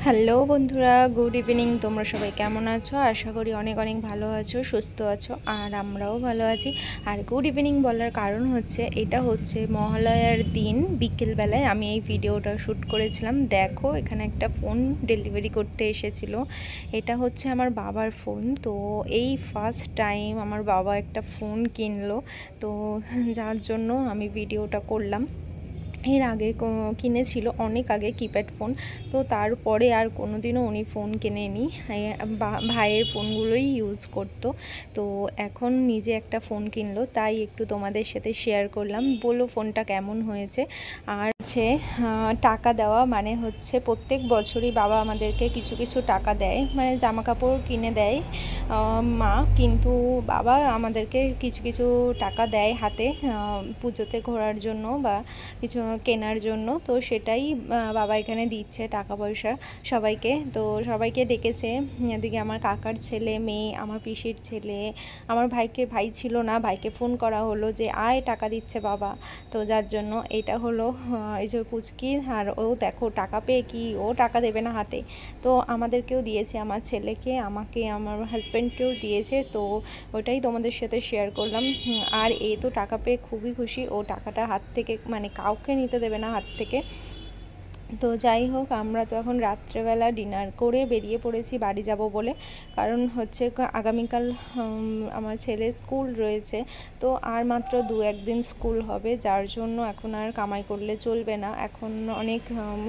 Hello বন্ধুরা, good evening. তোমরা সবাই কেমন আছো? আশা করি অনেক অনেক ভালো আছো, সুস্থ আছো, আর আমরাও ভালো আছি। আর গুড ইভিনিং বলার কারণ হচ্ছে, এটা হচ্ছে মহালয়ার দিন বিকেলবেলায় আমি এই ভিডিওটা শ্যুট করেছিলাম। দেখো, এখানে একটা ফোন ডেলিভারি করতে এসেছিলো। এটা হচ্ছে আমার বাবার ফোন। তো এই ফার্স্ট টাইম আমার বাবা একটা ফোন কিনলো, তো যার জন্য আমি ভিডিওটা করলাম। এর আগে কিনেছিল অনেক আগে কিপ্যাড ফোন, তো তারপরে আর কোনো দিনও উনি ফোন কেনেনি, ভাইয়ের ফোনগুলোই ইউজ করতো। তো এখন নিজে একটা ফোন কিনলো, তাই একটু তোমাদের সাথে শেয়ার করলাম। বলো ফোনটা কেমন হয়েছে। আর হচ্ছে টাকা দেওয়া মানে হচ্ছে প্রত্যেক বছরই বাবা আমাদেরকে কিছু কিছু টাকা দেয়, মানে জামা কাপড় কিনে দেয় মা, কিন্তু বাবা আমাদেরকে কিছু কিছু টাকা দেয় হাতে পুজোতে ঘোরার জন্য বা কিছু কেনার জন্য। তো সেটাই বাবা এখানে দিচ্ছে টাকা পয়সা সবাইকে। তো সবাইকে ডেকেছে, এদিকে আমার কাকার ছেলে মেয়ে, আমার পিসির ছেলে, আমার ভাই ছিল না, ভাইকে ফোন করা হলো যে আয় টাকা দিচ্ছে বাবা। তো যার জন্য এটা হলো এই যে পুচকির, আর ও দেখো টাকা পেয়ে কি ও টাকা দেবে না হাতে, তো আমাদেরকেও দিয়েছে, আমার ছেলেকে, আমাকে, আমার হাজব্যান্ডকেও দিয়েছে। তো ওটাই তোমাদের সাথে শেয়ার করলাম। আর এ তো টাকা পেয়ে খুবই খুশি, ও টাকাটা হাত থেকে মানে কাউকে নিতে দেবে না হাত থেকে। তো যাই হোক, আমরা তো এখন রাত্রেবেলা ডিনার করে বেরিয়ে পড়েছি বাড়ি যাব বলে, কারণ হচ্ছে আগামীকাল আমার ছেলে স্কুল রয়েছে। তো আর মাত্র 2-1 দিন স্কুল হবে, যার জন্য এখন আর কামাই করলে চলবে না। এখন অনেক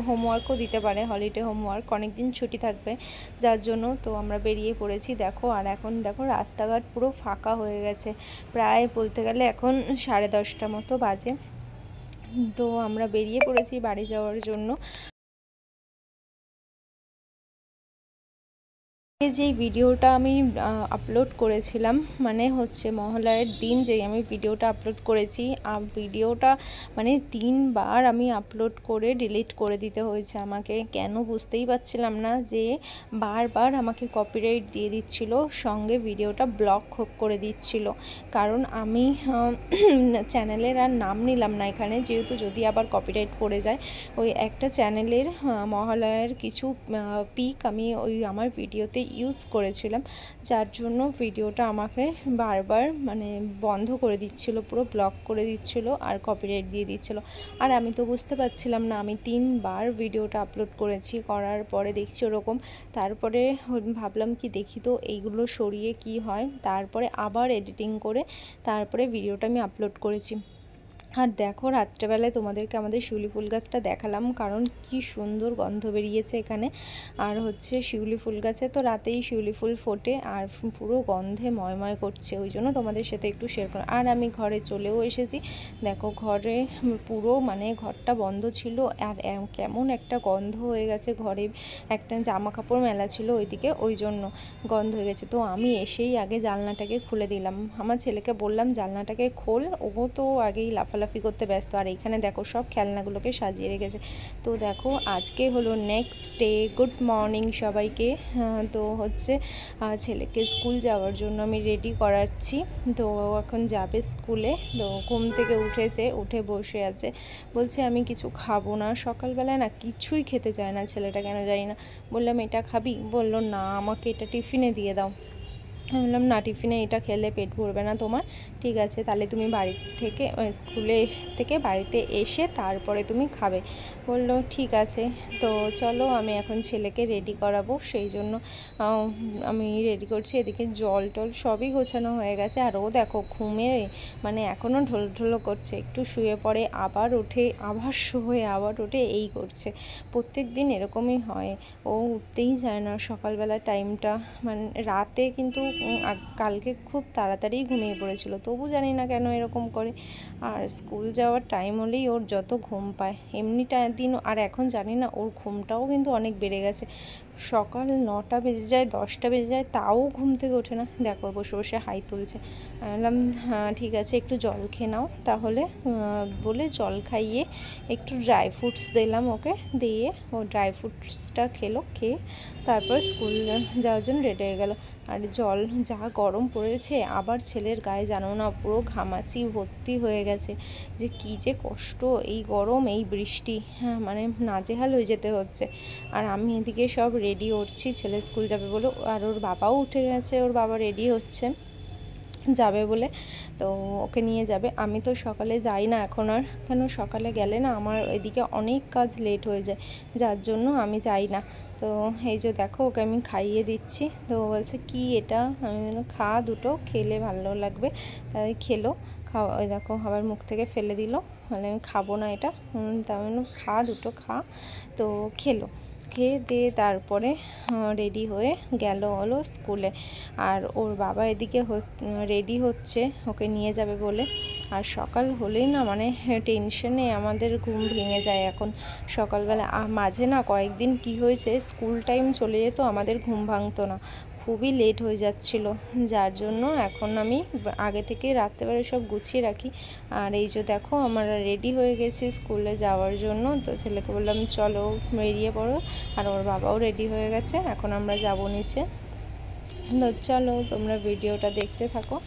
হোমওয়ার্কও দিতে পারে, হলিডে হোমওয়ার্ক, অনেক দিন ছুটি থাকবে, যার জন্য তো আমরা বেরিয়ে পড়েছি। দেখো, আর এখন দেখো রাস্তাঘাট পুরো ফাঁকা হয়ে গেছে, প্রায় বলতে গেলে এখন 10:30 মতো বাজে। তো আমরা বেরিয়ে পড়েছি বাড়ি যাওয়ার জন্য। যে ভিডিওটা আমি আপলোড করেছিলাম, মানে হচ্ছে মহালয়ার দিন যে আমি ভিডিওটা আপলোড করেছি, ভিডিওটা মানে 3 বার আমি আপলোড করে ডিলিট করে দিতে হয়েছে আমাকে। কেন বুঝতেই পারছিলাম না, যে বারবার আমাকে কপিরাইট দিয়ে দিচ্ছিল, সঙ্গে ভিডিওটা ব্লক করে দিচ্ছিল। কারণ আমি চ্যানেলের আর নাম নিলাম না এখানে, যেহেতু যদি আবার কপিরাইট পড়ে যায়। ওই একটা চ্যানেলের মহালয়ার কিছু পিক আমি ওই আমার ভিডিওতে ইউজ করেছিলাম, যার জন্য ভিডিওটা আমাকে বারবার মানে বন্ধ করে দিচ্ছিল, পুরো ব্লক করে দিচ্ছিল আর কপিরাইট দিয়ে দিচ্ছিল। আর আমি তো বুঝতে পারছিলাম না, আমি 3 বার ভিডিওটা আপলোড করেছি, করার পরে দেখছি ওরকম। তারপরে ভাবলাম কি দেখি তো এইগুলো সরিয়ে কি হয়, তারপরে আবার এডিটিং করে তারপরে ভিডিওটা আমি আপলোড করেছি। আর দেখো, রাত্রেবেলায় তোমাদেরকে আমাদের শিউলি ফুল গাছটা দেখালাম, কারণ কি সুন্দর গন্ধ বেরিয়েছে এখানে। আর হচ্ছে শিউলি ফুল গাছে তো রাতেই শিউলি ফুল ফোটে, আর পুরো গন্ধে ময়ময় করছে, ওই জন্য তোমাদের সাথে একটু শেয়ার করলাম। আর আমি ঘরে চলেও এসেছি। দেখো, ঘরে পুরো মানে ঘরটা বন্ধ ছিল, আর কেমন একটা গন্ধ হয়ে গেছে ঘরে। একটা জামা কাপড় মেলা ছিল ওইদিকে, ওই জন্য গন্ধ হয়ে গেছে। তো আমি এসেই আগে জানলাটাকে খুলে দিলাম, আমার ছেলেকে বললাম জানলাটাকে খোল, ও তো আগেই লাফালাফি করতে ব্যস্ত। আর এখানে দেখো সব খেলনাগুলোকে সাজিয়ে রেখেছে। তো দেখো, আজকে হলো নেক্সট ডে। গুড মর্নিং সবাইকে। তো হচ্ছে ছেলেকে স্কুল যাওয়ার জন্য আমি রেডি করাচ্ছি। তো এখন যাবে স্কুলে। তো ঘুম থেকে উঠেছে, উঠে বসে আছে, বলছে আমি কিছু খাবো না। সকালবেলায় না কিছুই খেতে চায় না ছেলেটা, কেন জানি না। বললাম এটা খাবি? বললো না, আমাকে এটা টিফিনে দিয়ে দাও। আমি বললাম না, টিফিনে এটা খেলে পেট ভরবে না তোমার, ঠিক আছে তাহলে তুমি বাড়ি থেকে স্কুলে থেকে বাড়িতে এসে তারপরে তুমি খাবে। বললো ঠিক আছে। তো চলো, আমি এখন ছেলেকে রেডি করাবো, সেই জন্য আমি রেডি করছি। এদিকে জল টল সবই গোছানো হয়ে গেছে। আর ও দেখো ঘুমে মানে এখনও ঢোলঢোলো করছে, একটু শুয়ে পড়ে আবার ওঠে, আবার শুয়ে আবার ওঠে, এই করছে। প্রত্যেক দিন এরকমই হয়, ও উঠতেই চায় না সকালবেলা টাইমটা। মানে রাতে কিন্তু কালকে খুব তাড়াতাড়ি ঘুমিয়ে পড়েছিল, তবু জানি না কেন এরকম করে। আর স্কুল যাওয়ার টাইম হলেই ওর যত ঘুম পায়, এমনিটা দিন। আর এখন জানি না, ওর ঘুমটাও কিন্তু অনেক বেড়ে গেছে, সকাল 9টা বেজে যায়, 10টা বেজে যায়, তাও ঘুম থেকে ওঠে না। দেখো বসে বসে হাই তুলছে। বললাম হ্যাঁ ঠিক আছে, একটু জল খেয়ে নাও তাহলে, বলে জল খাইয়ে একটু ড্রাই ফ্রুটস দিলাম ওকে, দিয়ে ও ড্রাই ফ্রুটসটা খেলো, খেয়ে তারপর স্কুল যাওয়ার জন্য রেডি হয়ে গেল। আর জল যা গরম পড়েছে, আবার ছেলের গায়ে জানো না পুরো ঘামাচি ভর্তি হয়ে গেছে, যে কি যে কষ্ট এই গরম এই বৃষ্টি, হ্যাঁ মানে নাজেহাল হয়ে যেতে হচ্ছে। আর আমি এদিকে সব রেডি হচ্ছি ছেলে স্কুল যাবে বলে, আর ওর বাবাও উঠে গেছে, ওর বাবা রেডি হচ্ছে যাবে বলে, তো ওকে নিয়ে যাবে। আমি তো সকালে যাই না এখন আর, কেন সকালে গেলে না আমার এদিকে অনেক কাজ লেট হয়ে যায়, যার জন্য আমি যাই না। তো এই যে দেখো ওকে আমি খাইয়ে দিচ্ছি, তো বলছে কি এটা, আমি খা দুটো, খেলে ভালো লাগবে, তাই খেলো। খাওয়া, ওই দেখো আবার মুখ থেকে ফেলে দিল, মানে আমি খাবো না এটা, তাই আমি খা দুটো খা, তো খেলো। খেয়ে দিয়ে তারপরে রেডি হয়ে গেল হলো স্কুলে। আর ওর বাবা এদিকে রেডি হচ্ছে ওকে নিয়ে যাবে বলে। আর সকাল হলেই না মানে টেনশনে আমাদের ঘুম ভেঙে যায় এখন সকালবেলা। মাঝে না কয়েকদিন কি হয়েছে, স্কুল টাইম চলে যেত আমাদের ঘুম ভাঙতো না, খুবই লেট হয়ে যাচ্ছিল, যার জন্য এখন আমি আগে থেকে রাত্রেবেলা সব গুছিয়ে রাখি। আর এই যে দেখো আমরা রেডি হয়ে গেছি স্কুলে যাওয়ার জন্য, তো ছেলেকে বললাম চলো বেরিয়ে পড়ো, আর ওর বাবাও রেডি হয়ে গেছে, এখন আমরা যাব নিচে। তো চলো তোমরা ভিডিওটা দেখতে থাকো।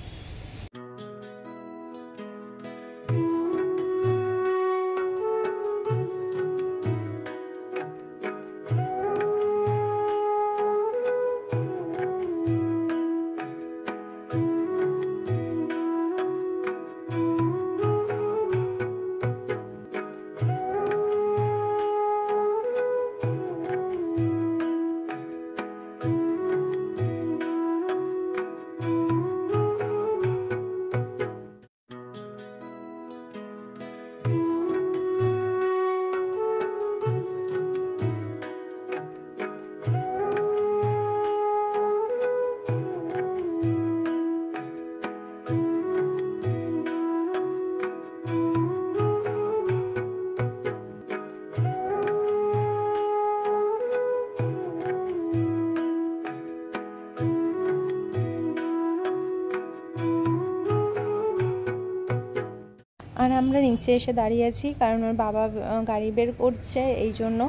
আর আমরা নিচে এসে দাঁড়িয়ে আছি, কারণ ওর বাবা গাড়ি বের করছে এই জন্য।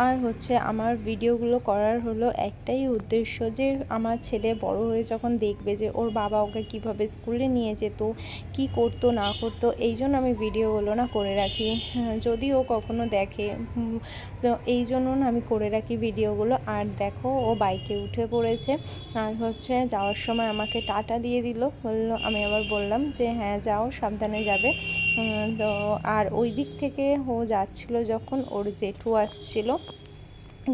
আর হচ্ছে আমার ভিডিওগুলো করার হলো একটাই উদ্দেশ্য, যে আমার ছেলে বড় হয়ে যখন দেখবে যে ওর বাবা ওকে কীভাবে স্কুলে নিয়ে যেত, কি করতো না করতো, এই জন্য আমি ভিডিওগুলো না করে রাখি, যদি ও কখনো দেখে, তো এই জন্য না আমি করে রাখি ভিডিওগুলো। আর দেখো ও বাইকে উঠে পড়েছে, আর হচ্ছে যাওয়ার সময় আমাকে টাটা দিয়ে দিল, বললো, আমি আবার বললাম যে হ্যাঁ যাও, সাবধানে যাবে। তো আর ওই দিক থেকে ও যাচ্ছিল যখন ওর জেঠু আসছিল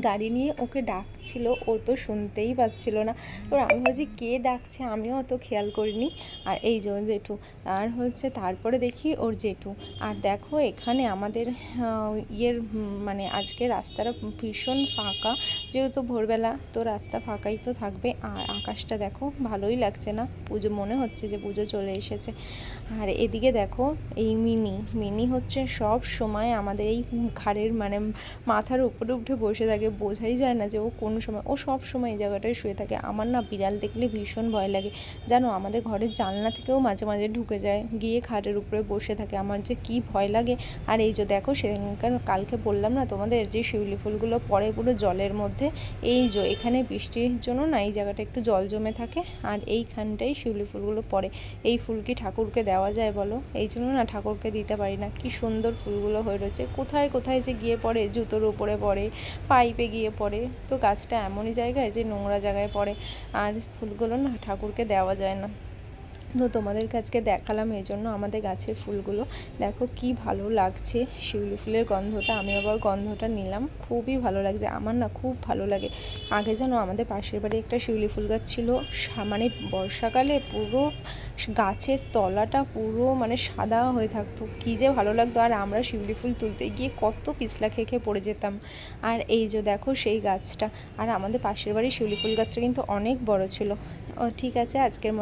গাড়ি নিয়ে, ওকে ডাকছিল, ও তো শুনতেই পাচ্ছিল না। তো আমি ভাবছি কে ডাকছে, আমিও অত খেয়াল করিনি। আর এই যে ওর জেঠু, আর হচ্ছে তারপরে দেখি ওর জেঠু। আর দেখো এখানে আমাদের মানে আজকে রাস্তাটা ভীষণ ফাঁকা, যেহেতু ভোরবেলা তো রাস্তা ফাঁকাই তো থাকবে। আর আকাশটা দেখো ভালোই লাগছে না, পুজো মনে হচ্ছে যে পুজো চলে এসেছে। আর এদিকে দেখো এই মিনি হচ্ছে সব সময় আমাদের এই ঘাড়ের মানে মাথার উপরে উঠে বসে থাকে, বোঝাই যায় না যে ও কোন সময়, ও সব সময় এই জায়গাটায় শুয়ে থাকে। আমার না বিড়াল দেখলে ভীষণ ভয় লাগে জানো, আমাদের ঘরের জানলা থেকেও মাঝে মাঝে ঢুকে যায়, গিয়ে খাটের উপরে বসে থাকে, আমার যে কি ভয় লাগে। আর এই যে দেখো সেদিনকার কালকে বললাম না তোমাদের, যে শিউলি ফুলগুলো পড়ে পুরো জলের মধ্যে, এই যে এখানে বৃষ্টির জন্য না এই জায়গাটা একটু জল জমে থাকে, আর এইখানটাই শিউলি ফুলগুলো পড়ে। এই ফুল কি ঠাকুরকে দেওয়া যায় বলো, এই জন্য না ঠাকুরকে দিতে পারি না। কি সুন্দর ফুলগুলো হয়ে রয়েছে, কোথায় কোথায় যে গিয়ে পড়ে, জুতোর উপরে পড়ে, পাইপে গিয়ে পড়ে, তো গাছটা এমনই জায়গায় যে নোংরা জায়গায় পড়ে, আর ফুলগুলো না ঠাকুরকে দেওয়া যায় না। তো তোমাদেরকে আজকে দেখালাম এই জন্য আমাদের গাছের ফুলগুলো। দেখো কি ভালো লাগছে শিউলি ফুলের গন্ধটা, আমি আবার গন্ধটা নিলাম, খুবই ভালো লাগছে, আমার না খুব ভালো লাগে। আগে জানো আমাদের পাশের বাড়ি একটা শিউলি ফুল গাছ ছিল, মানে বর্ষাকালে পুরো গাছের তলাটা পুরো মানে সাদা হয়ে থাকতো, কী যে ভালো লাগতো। আর আমরা শিউলি ফুল তুলতে গিয়ে কত পিছলা খেয়ে খেয়ে পড়ে যেতাম। আর এই যে দেখো সেই গাছটা, আর আমাদের পাশের বাড়ির শিউলি ফুল গাছটা কিন্তু অনেক বড় ছিল। ঠিক আছে, আজকের মতো